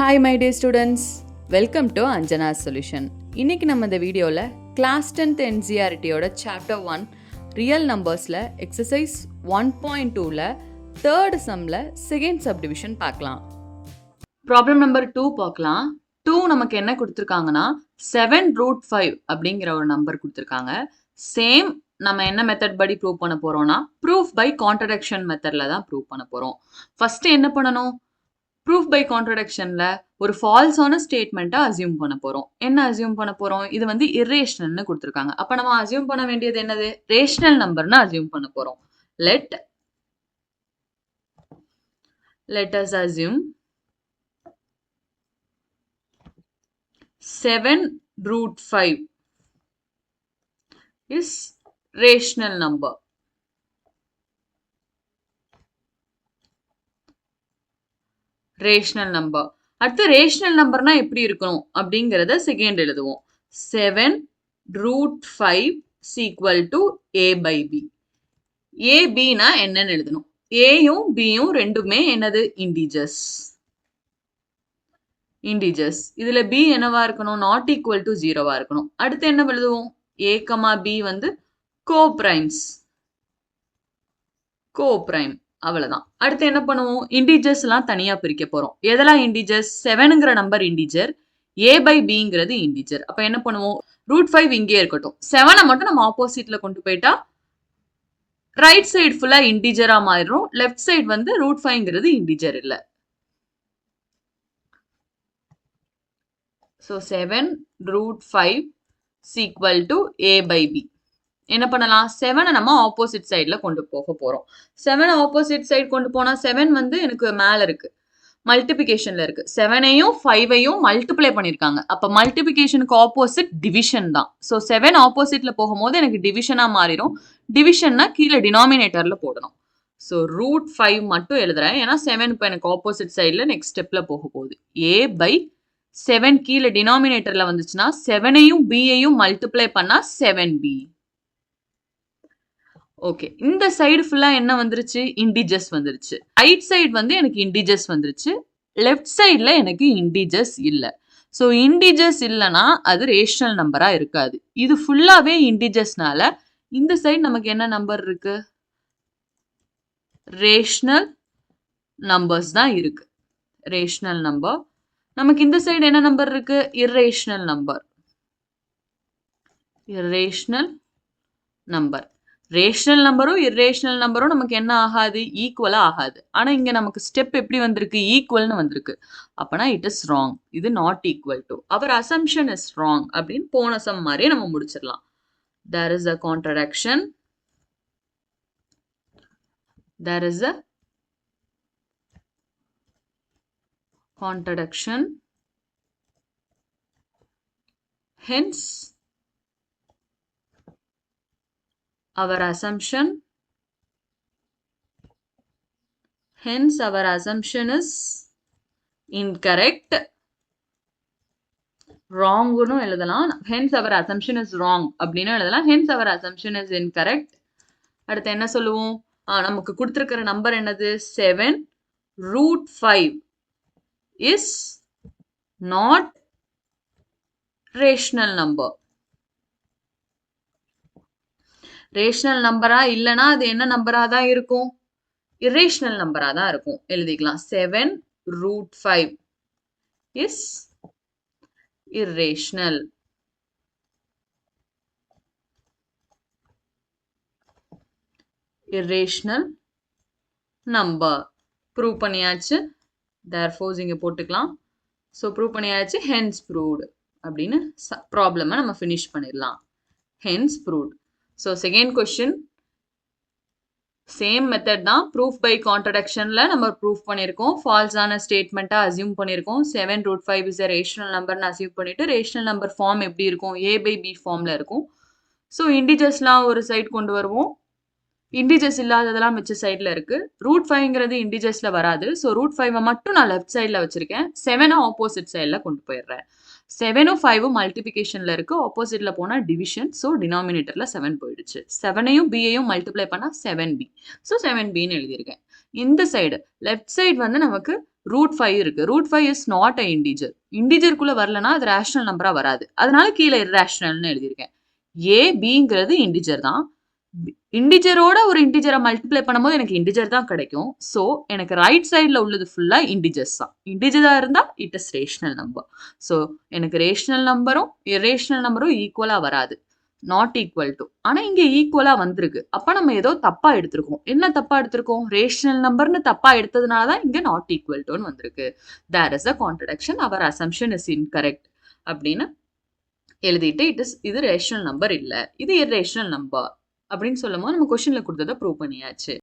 Hi my dear students, welcome to Anjana's Solution. இன்னைக்கு நம்ம இந்த வீடியோவில் கிளாஸ் 10th NCERTயோட சாப்டர் 1 ரியல் நம்பர்ஸில் எக்ஸசைஸ் 1.2ல தேர்ட் சம்மில் செகண்ட் சப்டிவிஷன் பார்க்கலாம். ப்ராப்ளம் நம்பர் 2 பார்க்கலாம். 2 நமக்கு என்ன கொடுத்துருக்காங்கன்னா 7√5 அப்படிங்கிற ஒரு நம்பர் கொடுத்துருக்காங்க. சேம் நம்ம என்ன மெத்தட் படி ப்ரூவ் பண்ண போறோம்னா ப்ரூஃப் பை கான்ட்ரடிக்ஷன் மெத்தடில் தான் ப்ரூவ் பண்ண போகிறோம். ஃபர்ஸ்ட் என்ன பண்ணணும்? ப்ரூஃப் பை கான்ட்ரடிக்ஷன்ல ஒரு ஃபால்ஸான ஸ்டேட்மெண்ட்டை அசியூம் பண்ண போறோம். என்ன அசியூம் பண்ண போறோம்? இது வந்து இரேஷனல்னு கொடுத்துருக்காங்க. அப்ப நம்ம அசியூம் பண்ண வேண்டியது என்னது? ரேஷனல் நம்பர்னு அசியூம் பண்ண போறோம். let us assume 7√5 is rational number. Rational number. அடுத்து ரேஷனல் நம்பர்னா எப்படி இருக்கணும் அப்படிங்கிறத செகண்ட் எழுதுவோம். 7√5 equal to a/b. a/b-னா என்னன்னு எழுதணும். a-யும் b-யும் ரெண்டுமே என்னது? இன்டிஜர்ஸ். இதுல b என்னவா இருக்கணும்? நாட் ஈக்குவல் டு 0வா இருக்கணும். அடுத்து என்ன எழுதுவோம்? a, b வந்து கோப்ரைம்ஸ். அவ்வளவுதான். அடுத்து என்ன பண்ணுவோம்? இன்டிஜர்ஸ் எல்லாம் தனியா பிரிக்க போறோம். எதெல்லாம் இன்டிஜர்ஸ்? 7ங்கிற நம்பர் இன்டிஜர், a/bங்கிறது இன்டிஜர். அப்ப என்ன பண்ணுவோம்? √5 இங்கே இருக்கட்டும். 7 மட்டும் நம்ம ஆப்போசிட்ல கொண்டு போயிட்டா ரைட் சைடு ஃபுல்லா இன்டிஜரா மாறிடும். லெஃப்ட் சைடு வந்து √5ங்கிறது இன்டிஜர் இல்ல. So 7√5 equal to a/b. என்ன பண்ணலாம்? 7 நம்ம ஆப்போசிட் சைட்ல கொண்டு போக போறோம். 7 ஆப்போசிட் சைடு கொண்டு போனா 7 வந்து எனக்கு மேல இருக்கு, மல்டிபிகேஷன்ல இருக்கு. 7ஐயும் 5ஐயும் மல்டிப்ளை பண்ணிருக்காங்க. அப்ப மல்டிபிகேஷனுக்கு ஆப்போசிட் டிவிஷன் தான். ஸோ 7 ஆப்போசிட்ல போகும்போது எனக்கு டிவிஷனா மாறிடும். டிவிஷன்னா கீழே டினாமினேட்டர்ல போடணும். ஸோ √5 மட்டும் எழுதுறேன். ஏன்னா 7 இப்போ எனக்கு ஆப்போசிட் சைட்ல நெக்ஸ்ட் ஸ்டெப்ல போக போகுது. a/7 கீழே டினாமினேட்டர்ல வந்துச்சுன்னா 7ஐயும் b-ஐயும் மல்டிப்ளை பண்ணா 7b. ஓகே, இந்த சைடு ஃபுல்லா என்ன வந்துருச்சு? இன்டிஜர்ஸ் வந்துருச்சு. ரைட் சைடு வந்து எனக்கு இன்டிஜர்ஸ் வந்துருச்சு. லெஃப்ட் சைடுல எனக்கு இன்டிஜர்ஸ் இல்ல. ஸோ இன்டிஜர்ஸ் இல்லைன்னா அது ரேஷனல் நம்பரா இருக்காது. இது ஃபுல்லாவே இன்டிஜர்ஸ்னால இந்த சைடு நமக்கு என்ன நம்பர் இருக்கு? ரேஷனல் நம்பர்ஸ் தான் இருக்கு. Rational number. நமக்கு இந்த சைடு என்ன நம்பர் இருக்கு? Irrational number. ரேஷனல் நம்பரும் இரேஷனல் நம்பரும் நமக்கு என்ன ஆகாது? ஈக்குவலா ஆகாது. ஆனா இங்க நமக்கு ஸ்டெப் எப்படி வந்திருக்கு? ஈக்குவல்னு வந்திருக்கு. அப்பனா இட் இஸ் ராங். இது நாட் ஈக்குவல் டு. அவர் அசம்ஷன் இஸ் ராங் அப்படின்னு போன சம் மாதிரியே நம்ம முடிச்சிடலாம். There is a contradiction. Hence our assumption is incorrect. wrong னு எழுதலாம். hence our assumption is wrong அப்படின்னு எழுதலாம். hence our assumption is incorrect. அடுத்து என்ன சொல்லுவோம்? நமக்கு கொடுத்திருக்கிற நம்பர் என்னது? 7√5 is not rational number. Rational நம்பரா இல்லனா அது என்ன நம்பரா தான் இருக்கும்? இரேஷனல் நம்பரா தான் இருக்கும். எழுதிக்கலாம். 7√5 is irrational. நம்பர். ப்ரூவ் பண்ணியாச்சு. therefore இங்க போட்டுக்கலாம். ஸோ ப்ரூவ் பண்ணியாச்சு. hence proved அப்படின்னு ப்ராப்ளமை நம்ம ஃபினிஷ் பண்ணிடலாம். hence proved. So second question, same method தான். proof by contradictionல நம்ம proof பண்ணிருக்கோம். false-ஆன statement-ஆ assume பண்ணிருக்கோம். 7√5 is a rational number-னு assume பண்ணிட்டு rational number form எப்படி இருக்கும்? a/b formல இருக்கும். So integers-லாம் ஒரு சைடு கொண்டு வருவோம். இன்டிஜர்ஸ் இல்லாததெல்லாம் மிச்ச சைட்ல இருக்கு. √5ங்கிறது இன்டிஜர்ஸ்ல வராது. ஸோ √5 மட்டும் நான் லெஃப்ட் சைட்ல வச்சிருக்கேன். 7 ஆப்போசிட் சைட்ல கொண்டு போயிடுறேன். 7ம் 5ம் மல்டிபிகேஷன்ல இருக்கு. ஆப்போசிட்ல போனா டிவிஷன். ஸோ டினாமினேட்டர்ல 7 போயிடுச்சு. 7ஐயும் b-ஐயும் மல்டிப்ளை பண்ணா 7b. ஸோ 7bன்னு எழுதியிருக்கேன். இந்த சைடு லெஃப்ட் சைடு வந்து நமக்கு √5 இருக்கு. √5 இஸ் நாட் அ இன்டிஜர். இன்டிஜருக்குள்ள வரலனா அது ரேஷனல் நம்பரா வராது. அதனால கீழே இர்ரேஷனல்னு எழுதியிருக்கேன். ஏ பிங்கிறது இன்டிஜர் தான். இன்டிஜரோட ஒரு இன்டிஜரை மல்டிப்ளை பண்ணும்போது எனக்கு இன்டிஜர் தான் கிடைக்கும். ஸோ எனக்கு ரைட் சைடில் உள்ளது ஃபுல்லாக இன்டிஜர்ஸ் தான். இன்டிஜராக இருந்தால் it is rational number. So எனக்கு ரேஷனல் நம்பரும் இரேஷனல் நம்பரும் ஈக்குவலாக வராது. Not equal to. ஆனால் இங்கே ஈக்குவலாக வந்திருக்கு. அப்போ நம்ம ஏதோ தப்பாக எடுத்திருக்கோம். என்ன தப்பாக எடுத்திருக்கோம்? ரேஷனல் நம்பர்னு தப்பாக எடுத்ததுனால தான் இங்கே நாட் ஈக்குவல் டுன்னு வந்திருக்கு. There is a contradiction. அவர் அசம்ஷன் இஸ் இன்கரெக்ட் அப்படின்னு எழுதிட்டு இது ரேஷனல் நம்பர் இல்லை, இது இரேஷனல் நம்பர் அப்படின்னு சொல்லும் போது நம்ம கொஸ்டின்ல கொடுத்ததை ப்ரூவ் பண்ணியாச்சு.